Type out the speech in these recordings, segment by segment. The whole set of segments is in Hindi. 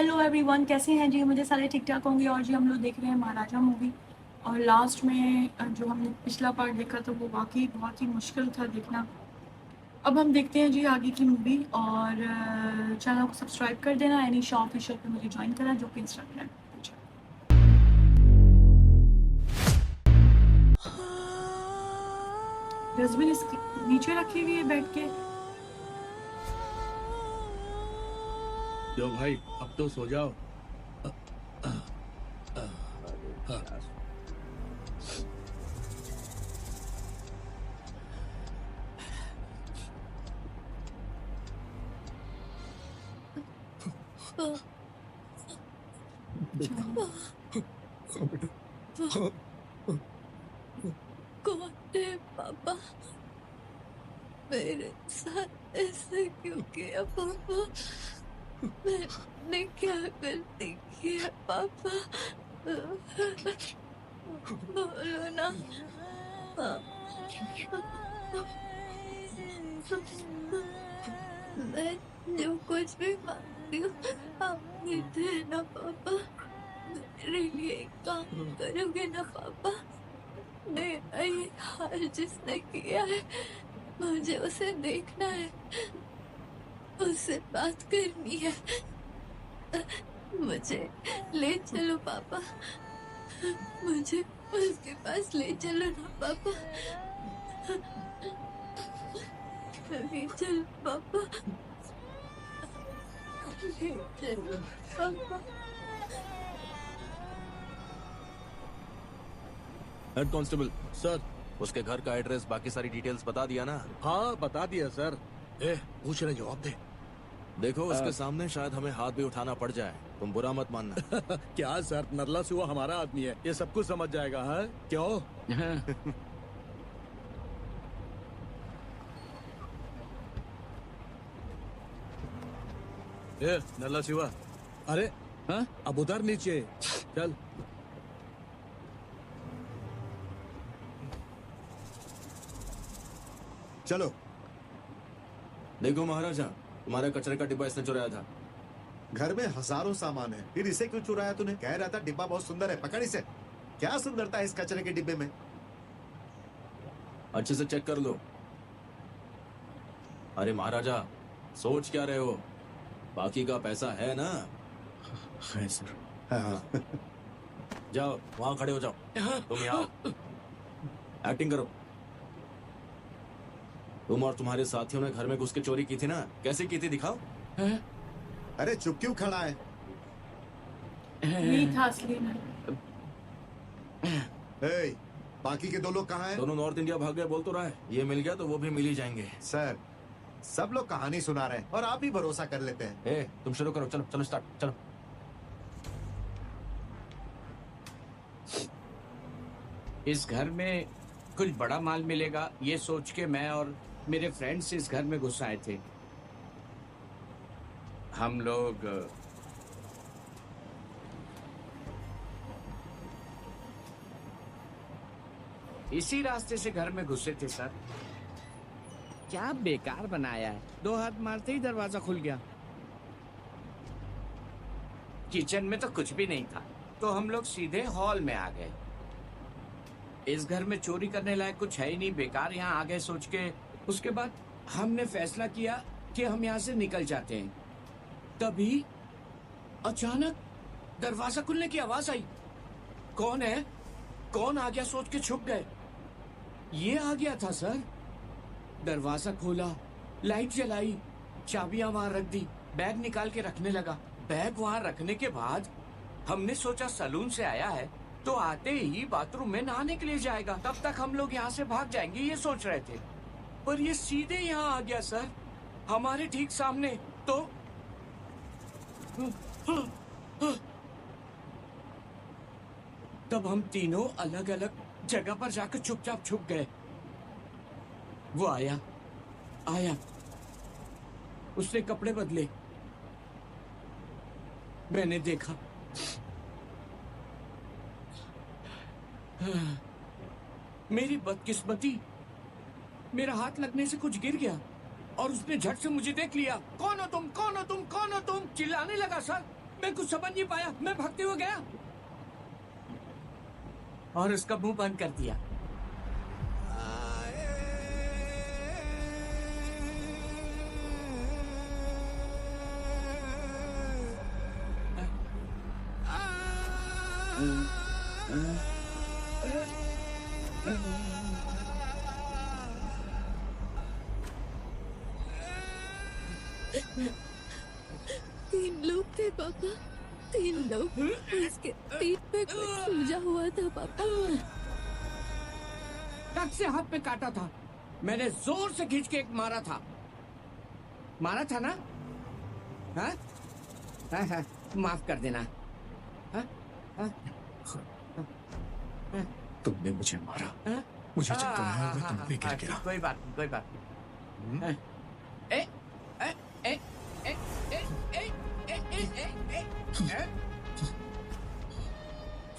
हेलो एवरीवन, कैसे हैं जी? मुझे सारे ठीक ठाक होंगे। और जी हम लोग देख रहे हैं महाराजा मूवी। और लास्ट में जो हमने पिछला पार्ट देखा था वो वाकई बहुत ही मुश्किल था देखना। अब हम देखते हैं जी आगे की मूवी। और चैनल को सब्सक्राइब कर देना। एनी शॉ ऑफिशियल पे मुझे ज्वाइन करा जो कि इंस्टाग्राम पे। डस्टबिन इसके नीचे रखी हुई है बैठ के। जो भाई अब तो सो जाओ। अरे हाँ। क्या कौन है पापा? मेरे साथ ऐसा क्यों किया पापा? मैंने क्या गलती की है पापा? बोलो ना। मैं जो कुछ भी मांगती हूँ आप देते हैं ना पापा? मेरे लिए एक काम करोगे ना पापा? मेरा ये हाल जिसने किया है मुझे उसे देखना है, उससे बात करनी है। मुझे ले चलो पापा, मुझे उसके पास ले चलो ना पापा। ले चलो पापा, ले चलो पापा। Head constable, sir. उसके घर का एड्रेस बाकी सारी डिटेल्स बता दिया ना? हाँ बता दिया सर। पूछ रहे जवाब दे। देखो उसके सामने शायद हमें हाथ भी उठाना पड़ जाए, तुम बुरा मत मानना। क्या सर, नरला सिवा हमारा आदमी है, ये सब कुछ समझ जाएगा। है क्यों? नरला सिवा, अरे हाँ अब उधर नीचे चल। चलो। देखो महाराजा, तुम्हारा कचरे का डिब्बा इसने चुराया था। घर में हजारों सामान है, फिर इसे क्यों चुराया तूने? कह रहा था डिब्बा बहुत सुंदर है, पकड़ इसे। क्या सुंदरता है इस कचरे के डिब्बे में? अच्छे से चेक कर लो। अरे महाराजा, सोच क्या रहे हो? बाकी का पैसा है ना? है सर। हाँ। जाओ वहां खड़े हो जाओ। तुम यहाँ एक्टिंग करो। तुम और तुम्हारे साथियों ने घर में घुस के चोरी की थी ना? कैसे की थी, दिखाओ। अरे चुप क्यों खड़ा है? यही था असली में। ए, बाकी के दो लोग कहाँ हैं? दोनों नॉर्थ इंडिया भाग गए बोल तो रहा है। ये मिल गया तो वो भी मिल ही जाएंगे। सर, सब लोग कहानी सुना रहे हैं और आप ही भरोसा कर लेते हैं। तुम शुरू करो, चलो चलो स्टार्ट, चलो। इस घर में कुछ बड़ा माल मिलेगा ये सोच के मैं और मेरे फ्रेंड्स इस घर में घुस आए थे। हम लोग इसी रास्ते से घर में घुसे थे सर। क्या बेकार बनाया है, 2 हाथ मारते ही दरवाजा खुल गया। किचन में तो कुछ भी नहीं था, तो हम लोग सीधे हॉल में आ गए। इस घर में चोरी करने लायक कुछ है ही नहीं, बेकार यहाँ आ गए सोच के। उसके बाद हमने फैसला किया कि हम यहाँ से निकल जाते हैं। तभी अचानक दरवाजा खुलने की आवाज आई। कौन है, कौन आ गया सोच के छुप गए। ये आ गया था सर। दरवाजा खोला, लाइट जलाई, चाबियां वहां रख दी, बैग निकाल के रखने लगा। बैग वहां रखने के बाद हमने सोचा सलून से आया है तो आते ही बाथरूम में नहाने के लिए जाएगा, तब तक हम लोग यहाँ से भाग जाएंगे, ये सोच रहे थे। पर ये सीधे यहाँ आ गया सर, हमारे ठीक सामने। तो तब हम तीनों अलग अलग जगह पर जाकर चुपचाप छुप गए। वो आया, उसने कपड़े बदले। मैंने देखा, मेरी बदकिस्मती, मेरा हाथ लगने से कुछ गिर गया और उसने झट से मुझे देख लिया। कौन हो तुम, कौन हो तुम, कौन हो तुम, चिल्लाने लगा सर। मैं कुछ समझ नहीं पाया, मैं भागते हुए गया और उसका मुंह बंद कर दिया। तीन लोग थे पापा, 3 लोग। उसके पीठ पे कुछ सूजा हुआ था पापा। कट से हाथ में काटा था, मैंने जोर से खींच के एक मारा था ना? हाँ? हाँ, माफ कर देना। हाँ? हाँ? तुमने मुझे मारा, हाँ? मुझे चक्कर आया और मैं तुम पे गिर गया। कोई बात नहीं, कोई बात नहीं। ए, ए, ए, ए, ए, ए, ए, ए, ए, ए,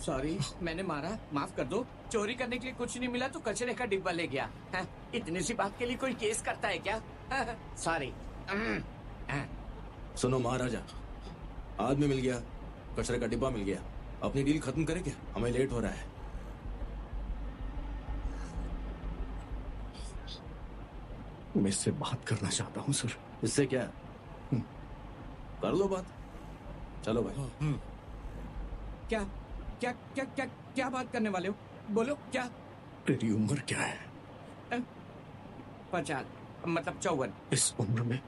सॉरी, मैंने मारा, माफ कर दो। चोरी करने के लिए कुछ नहीं मिला तो कचरे का डिब्बा ले गया। हाँ, इतनी सी बात के लिए कोई केस करता है क्या? सॉरी। सुनो महाराजा, आदमी मिल गया, कचरे का डिब्बा मिल गया, अपनी डील खत्म करें क्या? हमें लेट हो रहा है। मैं इससे बात करना चाहता हूँ सर। इससे क्या? कर लो बात। चलो भाई। क्या क्या क्या क्या क्या बात करने वाले हो? बोलो क्या? तेरी उम्र क्या है? 50, मतलब 54। इस उम्र में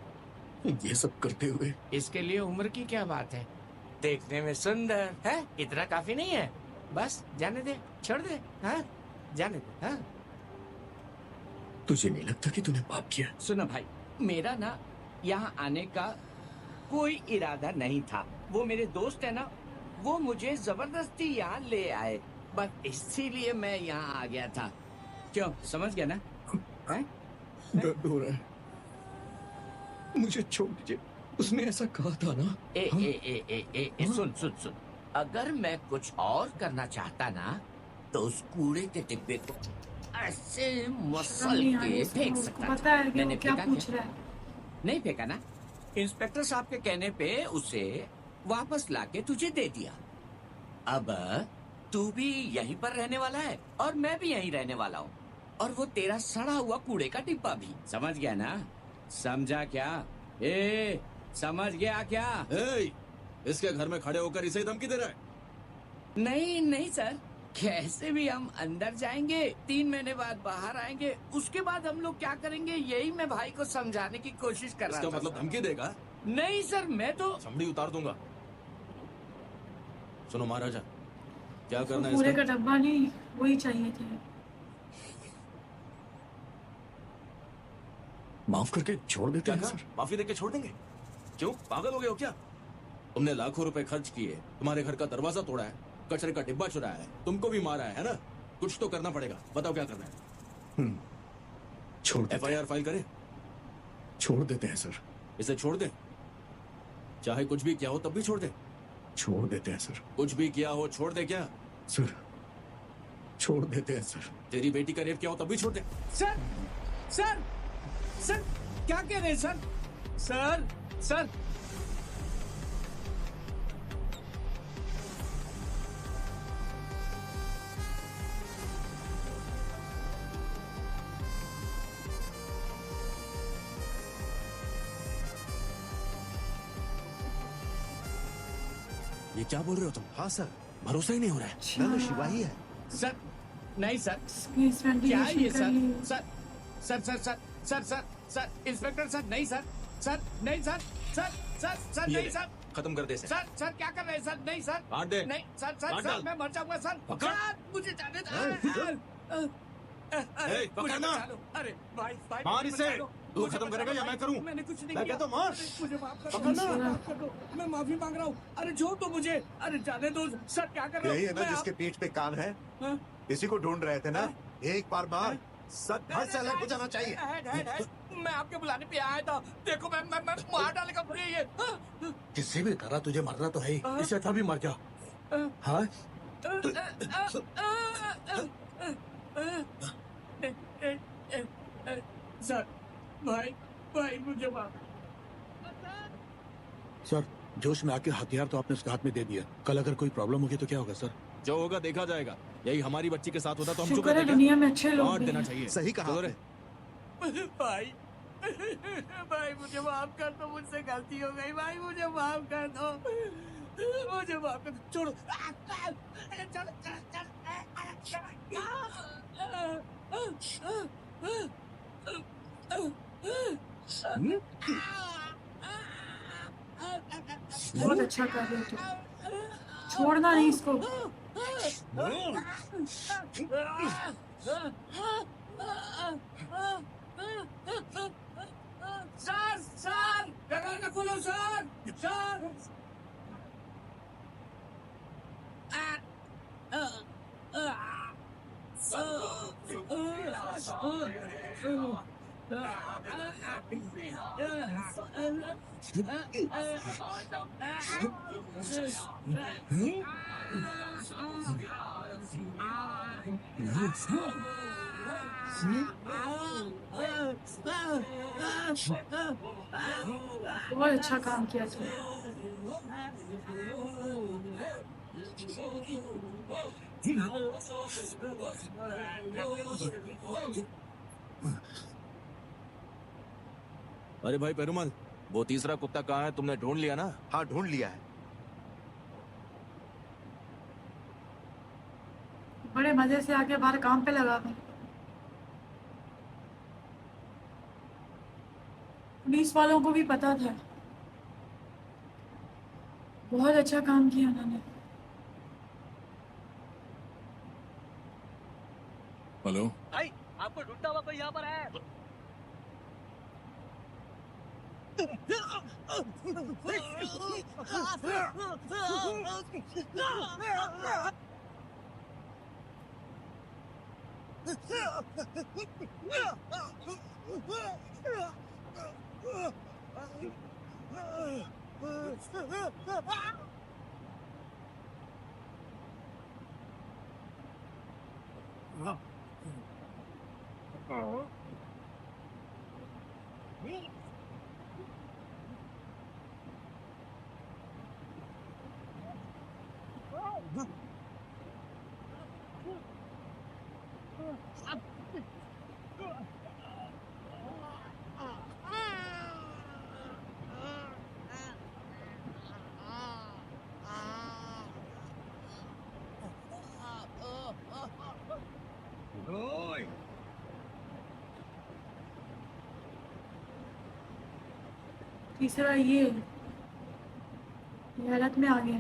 ये सब करते हुए? इसके लिए उम्र की क्या बात है? देखने में सुंदर है, इतना काफी नहीं है? बस जाने दे, छोड़ दे। हाँ, जाने दे। हाँ, तुझे नहीं लगता कि तूने पाप किया? सुनो भाई, मेरा ना यहाँ आने का कोई इरादा नहीं था। वो मेरे दोस्त है ना, वो मुझे जबरदस्ती यहाँ ले आए, बस इसीलिए मैं यहाँ आ गया था। क्यों, समझ गया ना? हैं? दर्द हो रहा है, मुझे छोड़ दीजिए। उसने ऐसा कहा था ना। ए, ए, ए, ए, ए, ए, सुन सुन सुन, अगर मैं कुछ और करना चाहता ना तो उस कूड़े के डिब्बे को ऐसे मसल नहीं आ रही के इसको, फेंक उसको सकता पता था। है कि मैंने वो क्या फेंका पूछ क्या? रहा है। नहीं फेंका ना? इंस्पेक्टर साहब के कहने पे उसे वापस लाके तुझे दे दिया। अब तू भी यहीं पर रहने वाला है और मैं भी यहीं रहने वाला हूँ, और वो तेरा सड़ा हुआ कूड़े का डिब्बा भी। समझ गया ना? समझा क्या? ए, समझ गया क्या? ए, इसके घर में खड़े होकर इसे धमकी दे रहा है? नहीं नहीं सर, कैसे भी हम अंदर जाएंगे, 3 महीने बाद बाहर आएंगे, उसके बाद हम लोग क्या करेंगे यही मैं भाई को समझाने की कोशिश कर रहा इसका था। मतलब धमकी देगा? नहीं सर, मैं तो चमड़ी उतार दूंगा। सुनो महाराजा, क्या करना है पूरे इसका? का डब्बा नहीं, वही चाहिए थे। माफ करके छोड़ देते क्या हैं कहा? सर। माफी देके छोड़ देंगे? क्यों, पागल हो गए हो क्या? तुमने लाखों रुपए खर्च किए, तुम्हारे घर का दरवाजा तोड़ा है, कचरे का डिब्बा चुराया है, तुमको भी मारा है ना? कुछ तो करना पड़ेगा, बताओ क्या करना है? छोड़ देते FIR फाइल करें? छोड़ देते हैं सर। इसे छोड़ दें? चाहे कुछ भी किया हो तब भी छोड़ दें? छोड़ देते हैं सर। कुछ भी किया हो छोड़ दे क्या? सर छोड़ देते हैं सर। तेरी बेटी का रेप किया हो तब भी छोड़ दे? सर सर सर क्या कह रहे हैं सर? सर सर ये क्या बोल रहे हो तुम? हाँ सर, भरोसा ही नहीं हो रहा है। ना तो शिवा ही है। सर, नहीं सर, प्लीज क्या है ये sir? Ventilation sir sir sir sir sir sir sir inspector sir, नहीं सर, सर नहीं सर, सर सर सर ये नहीं ले, सर, खत्म कर दे इसे। सर सर क्या कर रहे हैं सर? नहीं सर, काट दे। नहीं सर सर काट सर डाल। मैं मर जाऊंगा सर। पकड़। सर, मुझे जाने दो। ए, पकड़ना। अरे भाई भाई मार मुझे इसे। बचा लो। तू मुझे खत्म बचा करेगा लो या भाई। मैं करूं? मैंने कुछ नहीं मैं किया। कहता हूं मार। अरे, मुझे माफ कर दो। पकड़ना। मुझे माफ कर दो, मैं माफी मांग रहा हूँ। अरे छोड़ दो मुझे, अरे जाने दो सर। क्या कर रहे हो? यही है ना मैं जिसके पीठ पे कान है? हाँ? इसी को ढूंढ रहे थे ना? एक बार मार, सब घर से अलग हो जाना चाहिए। मैं आपके बुलाने पे आया था। देखो मैं मार डालेगा मुझे ये। किसी भी तरह तुझे मरना तो है ही, इससे अच्छा भी मर जा। हाँ सर, भाई भाई मुझे माफ। सर, जोश में आके हथियार तो आपने उसके हाथ में दे दिया। कल अगर कोई प्रॉब्लम होगी तो क्या होगा सर? जो होगा देखा जाएगा। यही हमारी बच्ची के साथ होता तो हम चुप शुक्र है रहते क्या? दुनिया में अच्छे लोग डांट भी देना हैं। चाहिए। सही कहा चलो रे। आपने। भाई भाई मुझे माफ कर दो, मुझसे गलती हो गई भाई, मुझे माफ कर दो, मुझे माफ कर दो, छोड़ो। चलो बहुत अच्छा कर रहे हो तुम, छोड़ना नहीं इसको। सर सर, दरवाजा खोलो सर, सर। बहुत अच्छा काम किया तुम। अरे भाई पेरुमल, वो तीसरा कुत्ता कहाँ है? तुमने ढूंढ लिया ना? हाँ ढूंढ लिया है। बड़े मजे से आके बाहर काम पे लगा मैं। पुलिस वालों को भी पता था। बहुत अच्छा काम किया उन्होंने। हेलो। भाई आपको ढूंढता हुआ कोई यहाँ पर है। तीसरा ये हालत में आ गया।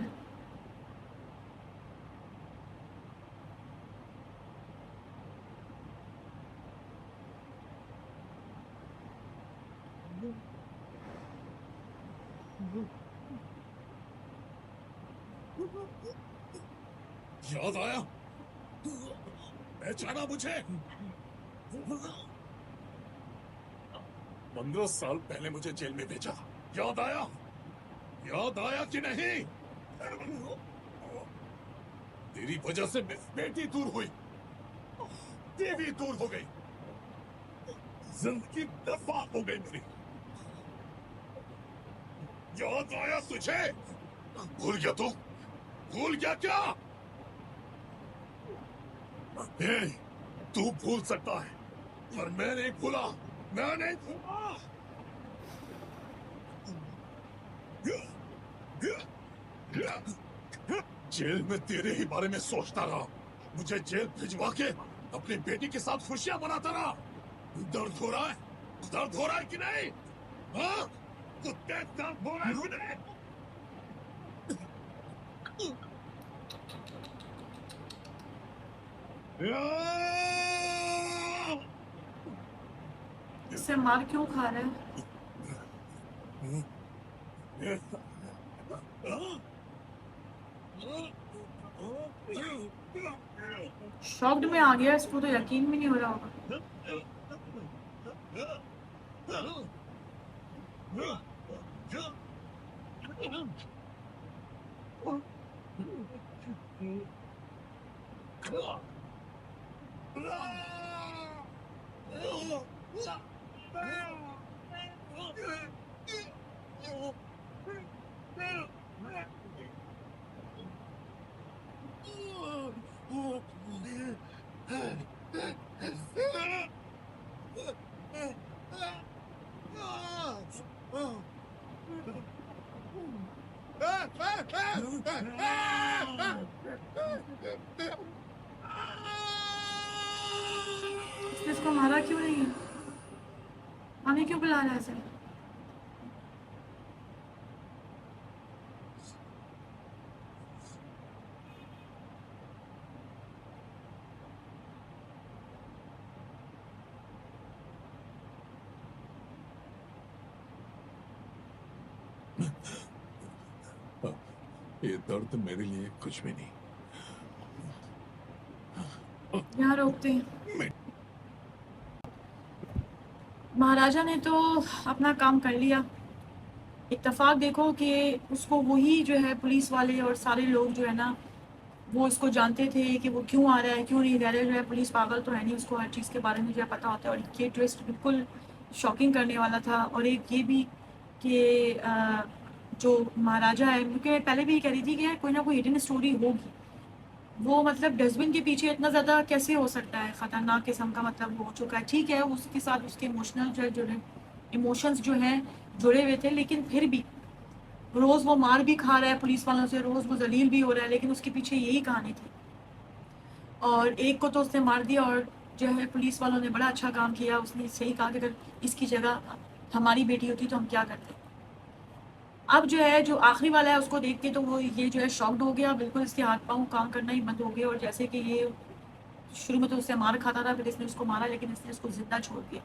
याद आया? पहचाना मुझे? 15 साल पहले मुझे जेल में भेजा था। याद आया? याद आया कि नहीं? तेरी वजह से मेरी बेटी दूर हुई, देवी दूर हो गई, जिंदगी दफा हो गई मेरी। याद आया तुझे? भूल गया तू? भूल गया क्या? ए, तू भूल सकता है पर मैं नहीं भूला। मैं नहीं भूला। जेल में तेरे ही बारे में सोचता रहा, मुझे जेल भिजवा के अपनी बेटी के साथ खुशियां मनाता रहा। दर्द हो रहा है? दर्द हो रहा है कि नहीं? हाँ? कुत्ते दर्द हो रहा है कि नहीं? इससे मार क्यों खा रहा है? शॉक्ड में आ गया, इसको तो यकीन भी नहीं हो रहा होगा। इसने इसको मारा क्यों नहीं है? हमें क्यों बुला रहा है ऐसे? ये दर्द मेरे लिए कुछ भी नहीं। यहाँ रोकते हैं। महाराजा ने तो अपना काम कर लिया। इत्तेफाक देखो कि उसको वही जो है पुलिस वाले और सारे लोग जो है ना वो इसको जानते थे कि वो क्यों आ रहा है क्यों नहीं रह रहा है। जो है पुलिस पागल तो है नहीं, उसको हर चीज़ के बारे में जो है पता होता है। और ये ट्विस्ट बिल्कुल शॉकिंग करने वाला था। और एक ये भी कि जो महाराजा है, क्योंकि मैं पहले भी ये कह रही थी कि कोई ना कोई हिडन स्टोरी होगी। वो मतलब डस्टबिन के पीछे इतना ज़्यादा कैसे हो सकता है, ख़तरनाक किस्म का मतलब हो चुका है। ठीक है उसके साथ उसके इमोशनल जो इमोशंस जो हैं जुड़े हुए थे, लेकिन फिर भी रोज़ वो मार भी खा रहा है पुलिस वालों से, रोज़ वो जलील भी हो रहा है, लेकिन उसके पीछे यही कहानी थी। और एक को तो उसने मार दिया और जो है पुलिस वालों ने बड़ा अच्छा काम किया। उसने सही कहा कि अगर इसकी जगह हमारी बेटी होती तो हम क्या करते। अब जो है जो आखिरी वाला है उसको देख के तो वो ये जो है शॉक्ड हो गया, बिल्कुल इसके हाथ पाँव काम करना ही बंद हो गए। और जैसे कि ये शुरू में तो उससे मार खाता था, फिर इसने उसको मारा, लेकिन इसने उसको ज़िंदा छोड़ दिया।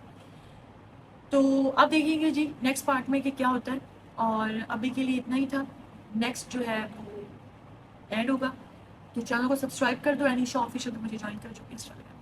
तो अब देखिएगा जी नेक्स्ट पार्ट में कि क्या होता है। और अभी के लिए इतना ही था। नेक्स्ट जो है वो एंड होगा। तो चैनल को सब्सक्राइब कर दो। एनी शो ऑफिशियल तो मुझे ज्वाइन कर जो इंस्टाग्राम।